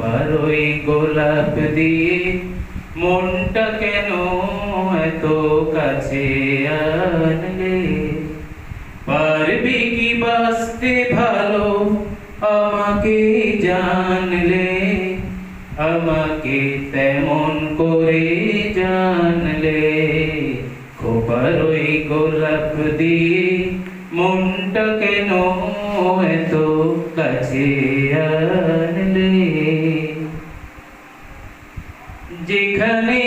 খোপার ওই গোলাপ দিয়ে মনটা কেন এত কাছে আনলে? পারবি কি বাঁচতে ভালো আমাকে জানলে, আমাকে তেমন করে জানলে? খোপার ওই গোলাপ দিয়ে মনটা কেন এত কাছে আনলে? যেখানে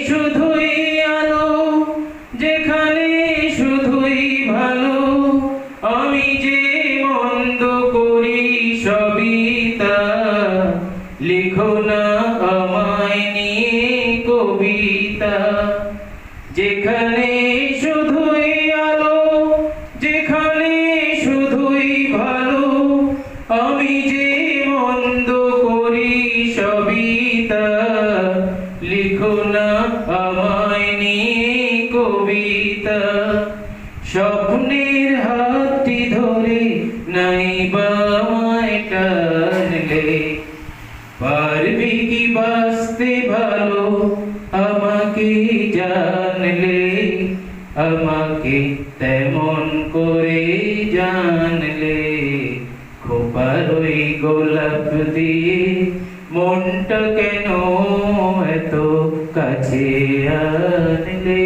শুধুই আলো, যেখানে শুধুই ভালো, আমি যে মন্দ করি সবই তা। লিখো না আমায় নিয়ে কবিতা। যেখানে শুধুই আলো, যেখানে শুধুই ভালো, আমি যে মন্দ করি সবই তা। লিখো না আমায় নিয়ে কবিতা। স্বপ্নের হাতটি ধরে নাই বা আমায় টানলে, পারবি কি বাঁচতে ভালো আমাকে জানলে, আমাকে তেমন করে জানলে? খোপার ওই গোলাপ দিয়ে মনটা কেন এত কাছে আনলে?